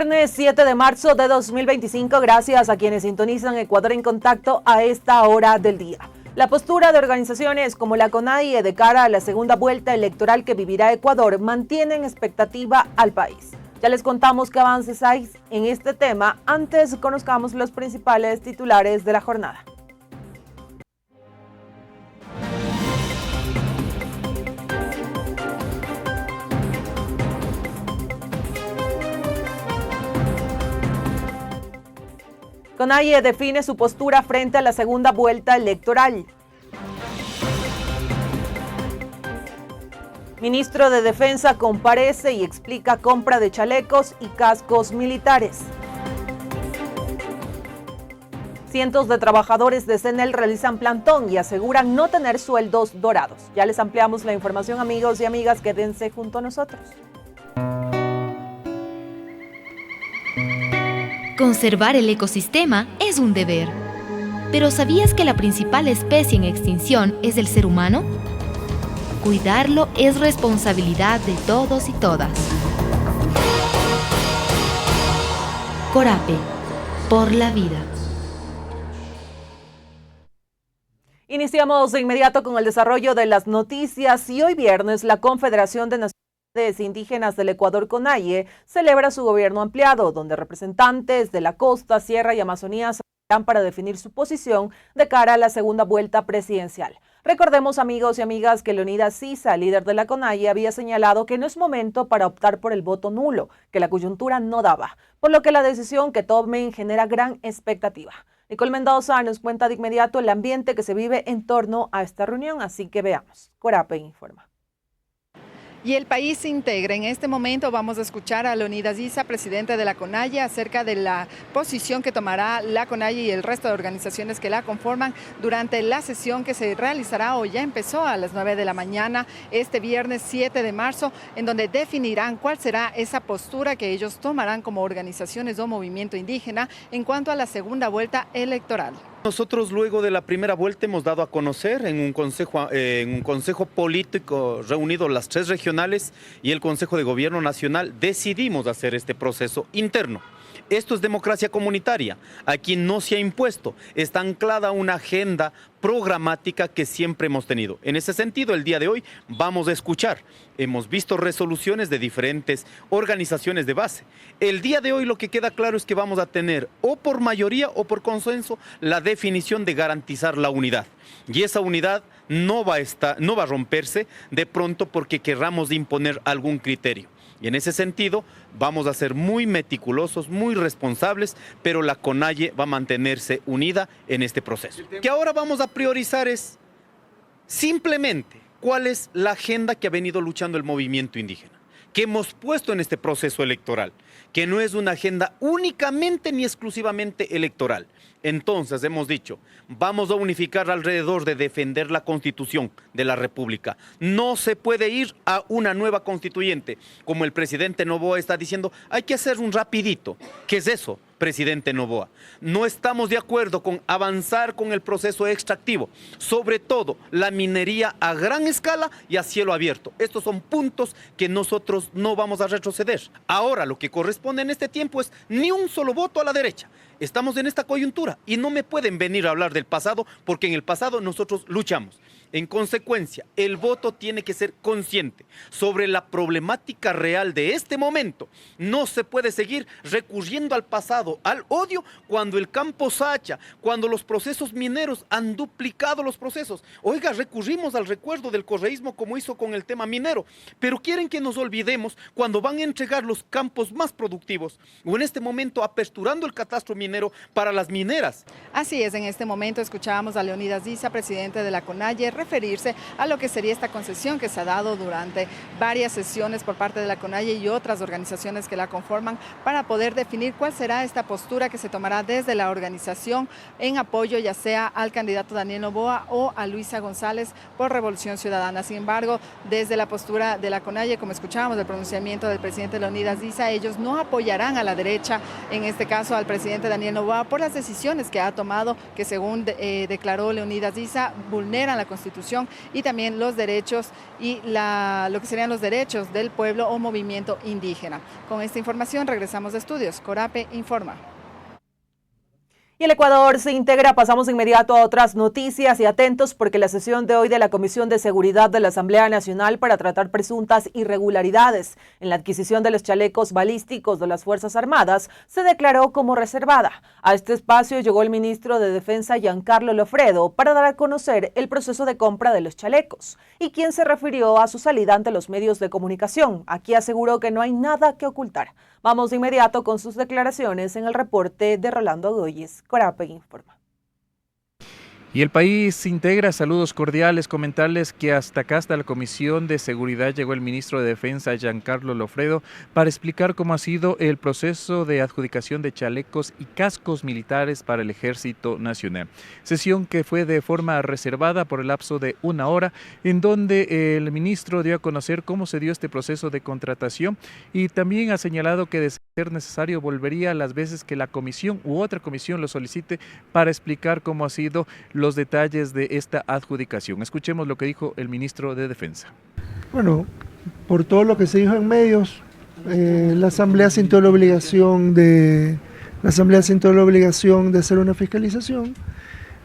Viernes 7 de marzo de 2025, gracias a quienes sintonizan Ecuador en Contacto a esta hora del día. La postura de organizaciones como la CONAIE de cara a la segunda vuelta electoral que vivirá Ecuador mantienen expectativa al país. Ya les contamos qué avances hay en este tema. Antes conozcamos los principales titulares de la jornada. CONAIE define su postura frente a la segunda vuelta electoral. Ministro de Defensa comparece y explica compra de chalecos y cascos militares. Cientos de trabajadores de CNEL realizan plantón y aseguran no tener sueldos dorados. Ya les ampliamos la información, amigos y amigas, quédense junto a nosotros. Conservar el ecosistema es un deber. ¿Pero sabías que la principal especie en extinción es el ser humano? Cuidarlo es responsabilidad de todos y todas. Corape, por la vida. Iniciamos de inmediato con el desarrollo de las noticias y hoy viernes la Confederación de Naciones Indígenas del Ecuador, CONAIE, celebra su gobierno ampliado, donde representantes de la costa, sierra y Amazonía se reunirán para definir su posición de cara a la segunda vuelta presidencial. Recordemos, amigos y amigas, que Leonidas Sisa, líder de la CONAIE, había señalado que no es momento para optar por el voto nulo, que la coyuntura no daba, por lo que la decisión que tomen genera gran expectativa. Nicole Mendoza nos cuenta de inmediato el ambiente que se vive en torno a esta reunión, así que veamos. Corape informa. Y el país se integra. En este momento vamos a escuchar a Leonidas Sisa, presidente de la CONAIE, acerca de la posición que tomará la CONAIE y el resto de organizaciones que la conforman durante la sesión que se realizará o ya empezó a las 9 de la mañana este viernes 7 de marzo, en donde definirán cuál será esa postura que ellos tomarán como organizaciones o movimiento indígena en cuanto a la segunda vuelta electoral. Nosotros luego de la primera vuelta hemos dado a conocer en un consejo político reunido las 3 regionales y el Consejo de Gobierno Nacional, decidimos hacer este proceso interno. Esto es democracia comunitaria. Aquí no se ha impuesto. Está anclada una agenda programática que siempre hemos tenido. En ese sentido, el día de hoy vamos a escuchar. Hemos visto resoluciones de diferentes organizaciones de base. El día de hoy lo que queda claro es que vamos a tener o por mayoría o por consenso la definición de garantizar la unidad. Y esa unidad no va a romperse de pronto porque querramos imponer algún criterio. Y en ese sentido vamos a ser muy meticulosos, muy responsables, pero la CONAIE va a mantenerse unida en este proceso. Que ahora vamos a priorizar es simplemente cuál es la agenda que ha venido luchando el movimiento indígena, que hemos puesto en este proceso electoral, que no es una agenda únicamente ni exclusivamente electoral. Entonces hemos dicho, vamos a unificar alrededor de defender la Constitución de la República. No se puede ir a una nueva constituyente, como el presidente Noboa está diciendo, hay que hacer un rapidito. ¿Qué es eso, presidente Noboa? No estamos de acuerdo con avanzar con el proceso extractivo, sobre todo la minería a gran escala y a cielo abierto. Estos son puntos que nosotros no vamos a retroceder. Ahora lo que corresponde en este tiempo es ni un solo voto a la derecha. Estamos en esta coyuntura y no me pueden venir a hablar del pasado porque en el pasado nosotros luchamos. En consecuencia, el voto tiene que ser consciente sobre la problemática real de este momento. No se puede seguir recurriendo al pasado, al odio, cuando el campo sacha, cuando los procesos mineros han duplicado los procesos. Oiga, recurrimos al recuerdo del correísmo como hizo con el tema minero, pero quieren que nos olvidemos cuando van a entregar los campos más productivos o en este momento aperturando el catastro minero para las mineras. Así es, en este momento escuchábamos a Leonidas Sisa, presidente de la CONAIE, referirse a lo que sería esta concesión que se ha dado durante varias sesiones por parte de la CONAIE y otras organizaciones que la conforman para poder definir cuál será esta postura que se tomará desde la organización en apoyo ya sea al candidato Daniel Noboa o a Luisa González por Revolución Ciudadana. Sin embargo, desde la postura de la CONAIE, como escuchábamos del pronunciamiento del presidente Leonidas Sisa, ellos no apoyarán a la derecha, en este caso al presidente Daniel Daniel Noboa, por las decisiones que ha tomado, que según declaró Leonidas Issa, vulneran la Constitución y también los derechos y lo que serían los derechos del pueblo o movimiento indígena. Con esta información regresamos de estudios. Corape informa. Y el Ecuador se integra, pasamos inmediato a otras noticias y atentos porque la sesión de hoy de la Comisión de Seguridad de la Asamblea Nacional para tratar presuntas irregularidades en la adquisición de los chalecos balísticos de las Fuerzas Armadas se declaró como reservada. A este espacio llegó el ministro de Defensa Giancarlo Lofredo para dar a conocer el proceso de compra de los chalecos y quien se refirió a su salida ante los medios de comunicación. Aquí aseguró que no hay nada que ocultar. Vamos de inmediato con sus declaraciones en el reporte de Rolando Goyes. Corape informa. Y el país integra, saludos cordiales, comentarles que hasta acá, hasta la Comisión de Seguridad, llegó el ministro de Defensa, Giancarlo Lofredo, para explicar cómo ha sido el proceso de adjudicación de chalecos y cascos militares para el Ejército Nacional. Sesión que fue de forma reservada por el lapso de 1 hora, en donde el ministro dio a conocer cómo se dio este proceso de contratación y también ha señalado que de ser necesario volvería las veces que la comisión u otra comisión lo solicite para explicar cómo ha sido los detalles de esta adjudicación. Escuchemos lo que dijo el ministro de Defensa. Bueno, por todo lo que se dijo en medios, la Asamblea sintió la obligación de hacer una fiscalización.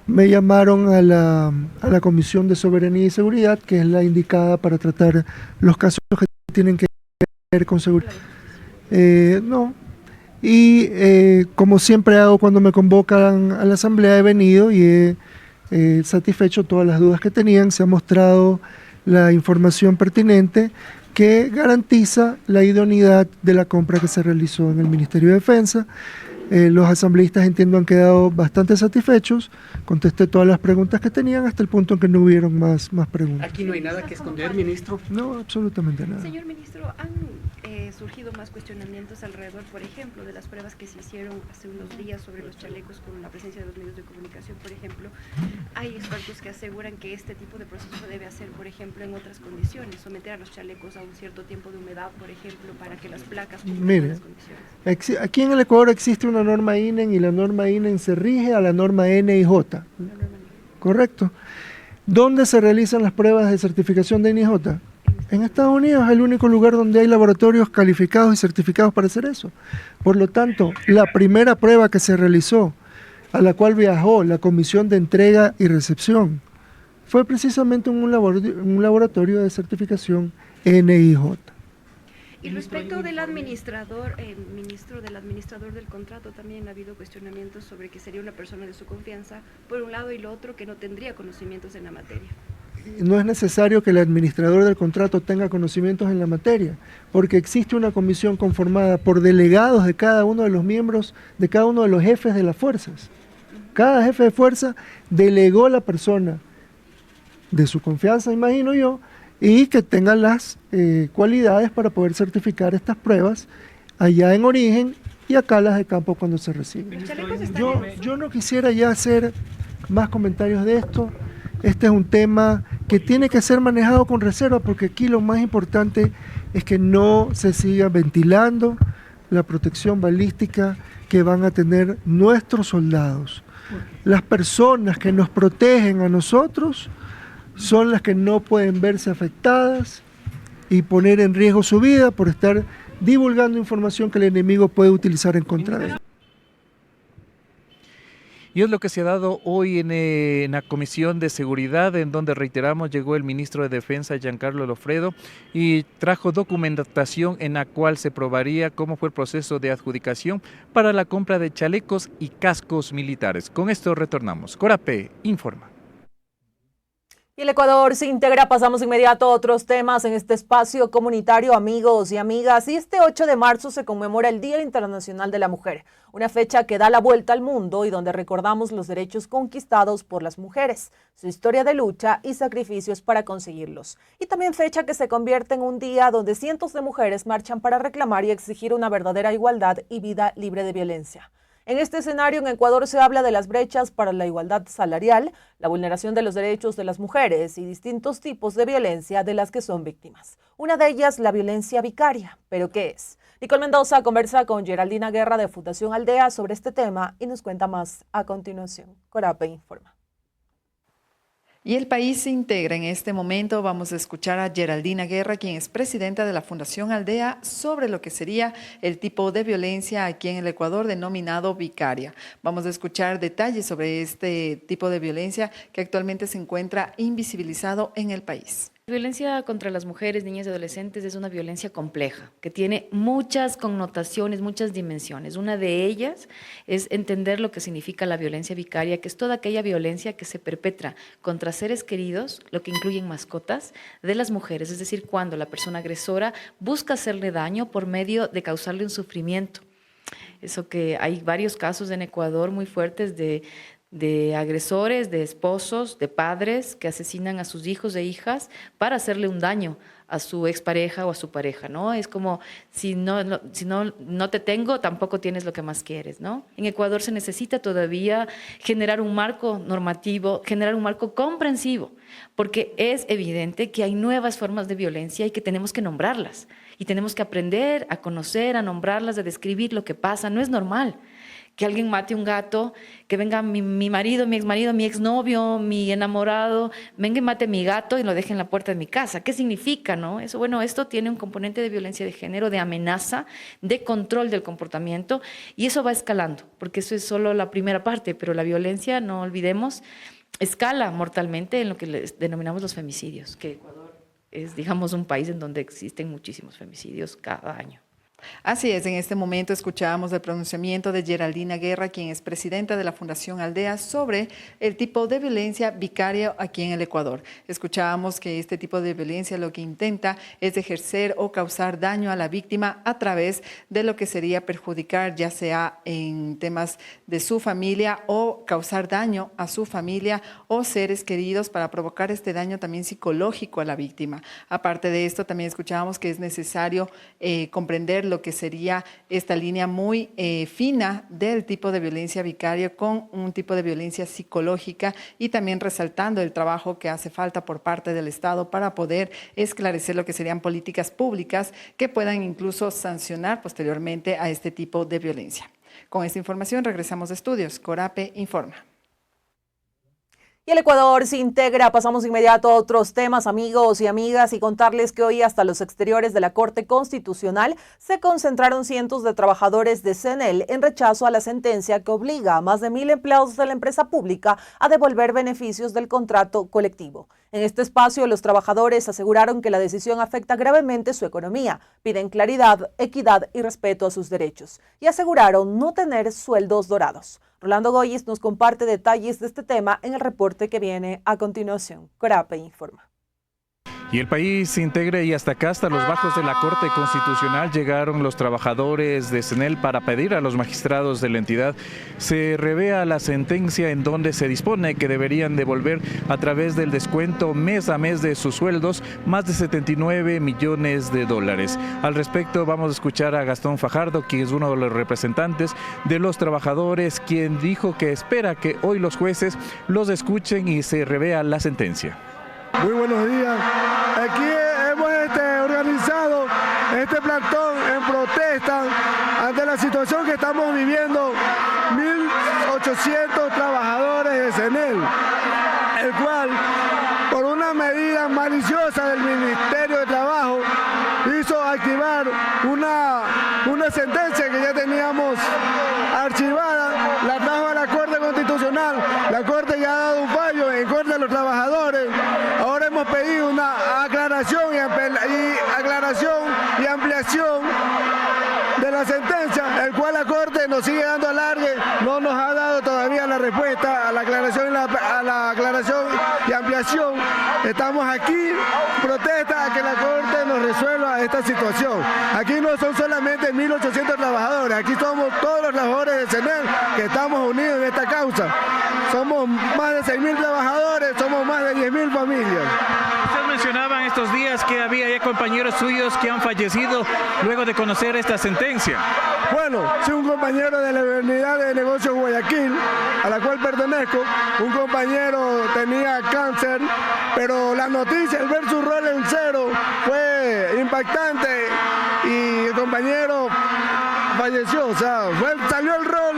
Me llamaron a la Comisión de Soberanía y Seguridad, que es la indicada para tratar los casos que tienen que ver con seguridad. Como siempre hago cuando me convocan a la Asamblea, he venido y he satisfecho todas las dudas que tenían. Se ha mostrado la información pertinente que garantiza la idoneidad de la compra que se realizó en el Ministerio de Defensa. Los asambleístas, entiendo, han quedado bastante satisfechos. Contesté todas las preguntas que tenían hasta el punto en que no hubieron más preguntas. ¿Aquí no hay nada que esconder, ministro? No, absolutamente nada. Señor ministro, han surgido más cuestionamientos alrededor, por ejemplo, de las pruebas que se hicieron hace unos días sobre los chalecos con la presencia de los medios de comunicación, por ejemplo. Hay expertos que aseguran que este tipo de proceso se debe hacer, por ejemplo, en otras condiciones, someter a los chalecos a un cierto tiempo de humedad, por ejemplo, para que las placas cumplan las condiciones. Aquí en el Ecuador existe una norma INEN y la norma INEN se rige a la norma NIJ. ¿Correcto? ¿Dónde se realizan las pruebas de certificación de NIJ? En Estados Unidos es el único lugar donde hay laboratorios calificados y certificados para hacer eso. Por lo tanto, la primera prueba que se realizó, a la cual viajó la Comisión de Entrega y Recepción, fue precisamente en un laboratorio de certificación NIJ. Y respecto del administrador, ministro, del administrador del contrato, también ha habido cuestionamientos sobre que sería una persona de su confianza, por un lado, y lo otro, que no tendría conocimientos en la materia. No es necesario que el administrador del contrato tenga conocimientos en la materia, porque existe una comisión conformada por delegados de cada uno de los miembros, de cada uno de los jefes de las fuerzas. Cada jefe de fuerza delegó la persona de su confianza, imagino yo, y que tengan las cualidades para poder certificar estas pruebas allá en origen y acá las de campo cuando se reciben. Yo no quisiera ya hacer más comentarios de esto. Este es un tema que tiene que ser manejado con reserva, porque aquí lo más importante es que no se siga ventilando la protección balística que van a tener nuestros soldados. Las personas que nos protegen a nosotros son las que no pueden verse afectadas y poner en riesgo su vida por estar divulgando información que el enemigo puede utilizar en contra de ellos. Y es lo que se ha dado hoy en la Comisión de Seguridad, en donde, reiteramos, llegó el ministro de Defensa, Giancarlo Lofredo, y trajo documentación en la cual se probaría cómo fue el proceso de adjudicación para la compra de chalecos y cascos militares. Con esto retornamos. Corape informa. Y el Ecuador se integra, pasamos inmediato a otros temas en este espacio comunitario, amigos y amigas. Y este 8 de marzo se conmemora el Día Internacional de la Mujer, una fecha que da la vuelta al mundo y donde recordamos los derechos conquistados por las mujeres, su historia de lucha y sacrificios para conseguirlos. Y también fecha que se convierte en un día donde cientos de mujeres marchan para reclamar y exigir una verdadera igualdad y vida libre de violencia. En este escenario, en Ecuador se habla de las brechas para la igualdad salarial, la vulneración de los derechos de las mujeres y distintos tipos de violencia de las que son víctimas. Una de ellas, la violencia vicaria. ¿Pero qué es? Nicole Mendoza conversa con Geraldina Guerra de Fundación Aldea sobre este tema y nos cuenta más a continuación. Corape informa. Y el país se integra en este momento. Vamos a escuchar a Geraldina Guerra, quien es presidenta de la Fundación Aldea, sobre lo que sería el tipo de violencia aquí en el Ecuador denominado vicaria. Vamos a escuchar detalles sobre este tipo de violencia que actualmente se encuentra invisibilizado en el país. La violencia contra las mujeres, niñas y adolescentes es una violencia compleja, que tiene muchas connotaciones, muchas dimensiones. Una de ellas es entender lo que significa la violencia vicaria, que es toda aquella violencia que se perpetra contra seres queridos, lo que incluyen mascotas, de las mujeres, es decir, cuando la persona agresora busca hacerle daño por medio de causarle un sufrimiento. Eso que hay varios casos en Ecuador muy fuertes de agresores, de esposos, de padres que asesinan a sus hijos e hijas para hacerle un daño a su expareja o a su pareja, ¿no? Es como, si no te tengo, tampoco tienes lo que más quieres, ¿no? En Ecuador se necesita todavía generar un marco normativo, generar un marco comprensivo, porque es evidente que hay nuevas formas de violencia y que tenemos que nombrarlas. Y tenemos que aprender a conocer, a nombrarlas, a describir lo que pasa. No es normal que alguien mate un gato, que venga mi marido, mi exmarido, mi exnovio, mi enamorado, venga y mate mi gato y lo deje en la puerta de mi casa. ¿Qué significa, no? Eso, bueno, esto tiene un componente de violencia de género, de amenaza, de control del comportamiento, y eso va escalando, porque eso es solo la primera parte, pero la violencia, no olvidemos, escala mortalmente en lo que denominamos los femicidios, que Ecuador es, digamos, un país en donde existen muchísimos femicidios cada año. Así es, en este momento escuchábamos el pronunciamiento de Geraldina Guerra, quien es presidenta de la Fundación Aldea, sobre el tipo de violencia vicaria aquí en el Ecuador. Escuchábamos que este tipo de violencia lo que intenta es ejercer o causar daño a la víctima a través de lo que sería perjudicar, ya sea en temas de su familia o causar daño a su familia o seres queridos, para provocar este daño también psicológico a la víctima. Aparte de esto, también escuchábamos que es necesario comprender lo que sería esta línea muy fina del tipo de violencia vicaria con un tipo de violencia psicológica, y también resaltando el trabajo que hace falta por parte del Estado para poder esclarecer lo que serían políticas públicas que puedan incluso sancionar posteriormente a este tipo de violencia. Con esta información regresamos a estudios. Corape informa. Y el Ecuador se integra. Pasamos de inmediato a otros temas, amigos y amigas, y contarles que hoy hasta los exteriores de la Corte Constitucional se concentraron cientos de trabajadores de CNEL en rechazo a la sentencia que obliga a más de 1.000 empleados de la empresa pública a devolver beneficios del contrato colectivo. En este espacio, los trabajadores aseguraron que la decisión afecta gravemente su economía, piden claridad, equidad y respeto a sus derechos, y aseguraron no tener sueldos dorados. Rolando Goyes nos comparte detalles de este tema en el reporte que viene a continuación. Corape informa. Y el país se integra, y hasta acá, hasta los bajos de la Corte Constitucional, llegaron los trabajadores de CNEL para pedir a los magistrados de la entidad se revea la sentencia en donde se dispone que deberían devolver a través del descuento mes a mes de sus sueldos más de 79 millones de dólares. Al respecto vamos a escuchar a Gastón Fajardo, quien es uno de los representantes de los trabajadores, quien dijo que espera que hoy los jueces los escuchen y se revea la sentencia. Muy buenos días. Aquí hemos organizado este plantón en protesta ante la situación que estamos viviendo 1.800 trabajadores de CNEL, el cual, por una medida maliciosa del Ministerio de Trabajo, hizo activar una sentencia que ya teníamos archivada, la trajo a la Corte Constitucional. La Corte ya ha dado un fallo en contra de los trabajadores. Ahora hemos pedido una aclaración y ampliación de la sentencia, el cual la Corte nos sigue dando alargue, no nos ha dado todavía la respuesta a la aclaración y ampliación. Estamos aquí, protesta a que la Corte nos resuelva esta situación. Aquí no son solamente 1.800 trabajadores, aquí somos todos los trabajadores de CNEL que estamos unidos en esta causa. Somos más de 6.000 trabajadores, somos más de 10.000 familias. Usted mencionaban estos días que había ya compañeros suyos que han fallecido luego de conocer esta sentencia. Bueno, sí, un compañero de la Unidad de Negocios Guayaquil, a la cual pertenezco, un compañero tenía cáncer, pero la noticia, el ver su rol en cero, fue impactante y el compañero falleció, o sea, salió el rol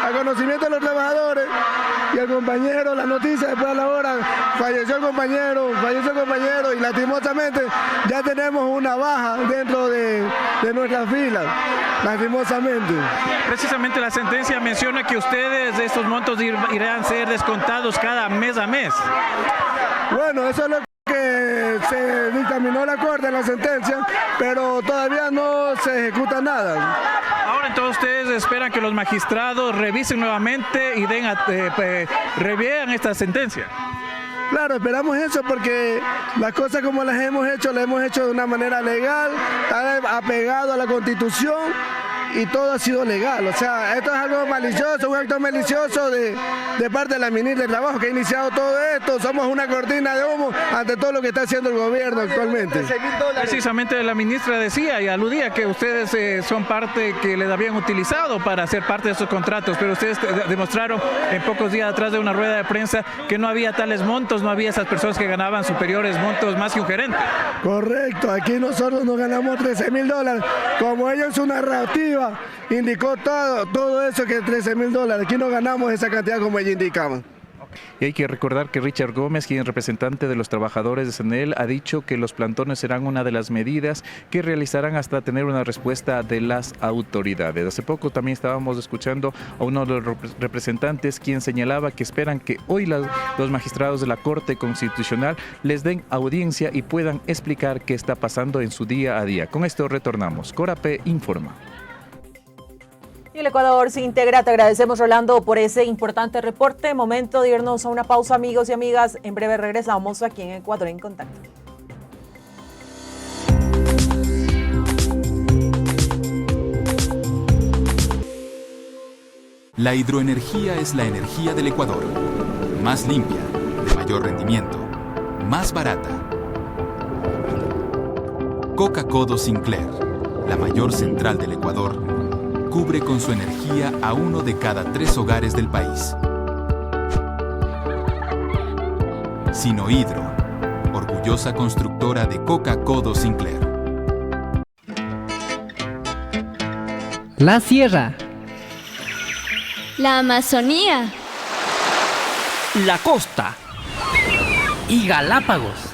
a conocimiento de los trabajadores y el compañero, la noticia después a la hora, falleció el compañero y lastimosamente ya tenemos una baja dentro de nuestras filas, lastimosamente. Precisamente la sentencia menciona que ustedes de estos montos irán a ser descontados cada mes a mes. Bueno, eso es lo que se dictaminó la Corte en la sentencia, pero todavía no se ejecuta nada. Ahora entonces ustedes esperan que los magistrados revisen nuevamente y revean esta sentencia. Claro, esperamos eso porque las cosas como las hemos hecho de una manera legal, está apegado a la Constitución y todo ha sido legal. O sea, esto es algo malicioso, un acto malicioso de parte de la ministra de Trabajo que ha iniciado todo esto. Somos una cortina de humo ante todo lo que está haciendo el gobierno actualmente. Precisamente la ministra decía y aludía que ustedes son parte que les habían utilizado para ser parte de esos contratos, pero ustedes demostraron en pocos días atrás de una rueda de prensa que no había tales montos, no había esas personas que ganaban superiores montos más que un gerente. Correcto, aquí nosotros nos ganamos $13.000, como ellos en su narrativa indicó todo eso que $13.000, aquí no ganamos esa cantidad como ellos indicaban. Y hay que recordar que Richard Gómez, quien es representante de los trabajadores de SENEL, ha dicho que los plantones serán una de las medidas que realizarán hasta tener una respuesta de las autoridades. Hace poco también estábamos escuchando a uno de los representantes quien señalaba que esperan que hoy los magistrados de la Corte Constitucional les den audiencia y puedan explicar qué está pasando en su día a día. Con esto retornamos. Corape informa. Y el Ecuador se integra. Te agradecemos, Rolando, por ese importante reporte. Momento de irnos a una pausa, amigos y amigas. En breve regresamos aquí en Ecuador en Contacto. La hidroenergía es la energía del Ecuador. Más limpia, de mayor rendimiento, más barata. Coca-Codo Sinclair, la mayor central del Ecuador, cubre con su energía a 1 de cada 3 hogares del país. Sinohidro, orgullosa constructora de Coca-Codo Sinclair. La Sierra. La Amazonía. La costa. Y Galápagos.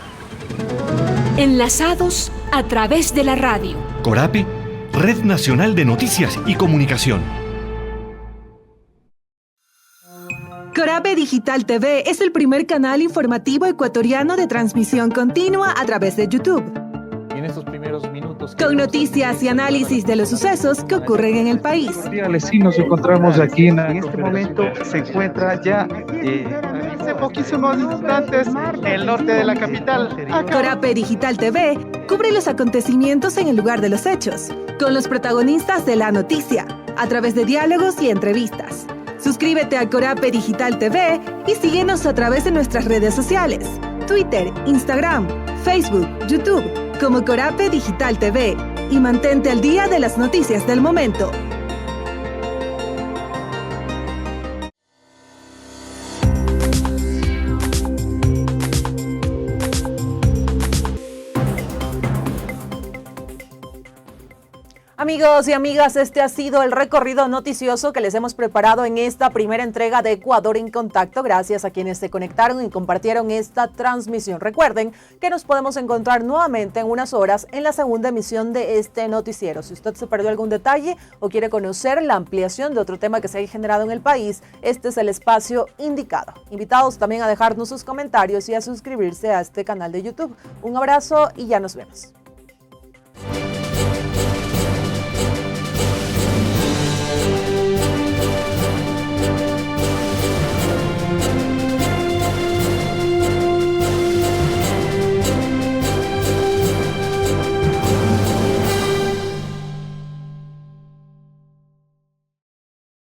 Enlazados a través de la radio. Corape, Red Nacional de Noticias y Comunicación. Corape Digital TV es el primer canal informativo ecuatoriano de transmisión continua a través de YouTube. En estos primeros minutos, con noticias y análisis de los sucesos que ocurren en el país. Sí, nos encontramos aquí en este momento se encuentra ya hace poquísimos instantes el norte de la capital. Corape Digital TV cubre los acontecimientos en el lugar de los hechos, con los protagonistas de la noticia, a través de diálogos y entrevistas. Suscríbete a Corape Digital TV y síguenos a través de nuestras redes sociales, Twitter, Instagram, Facebook, YouTube, como Corape Digital TV, y mantente al día de las noticias del momento. Amigos y amigas, este ha sido el recorrido noticioso que les hemos preparado en esta primera entrega de Ecuador en Contacto. Gracias a quienes se conectaron y compartieron esta transmisión. Recuerden que nos podemos encontrar nuevamente en unas horas en la segunda emisión de este noticiero. Si usted se perdió algún detalle o quiere conocer la ampliación de otro tema que se haya generado en el país, este es el espacio indicado. Invitados también a dejarnos sus comentarios y a suscribirse a este canal de YouTube. Un abrazo y ya nos vemos.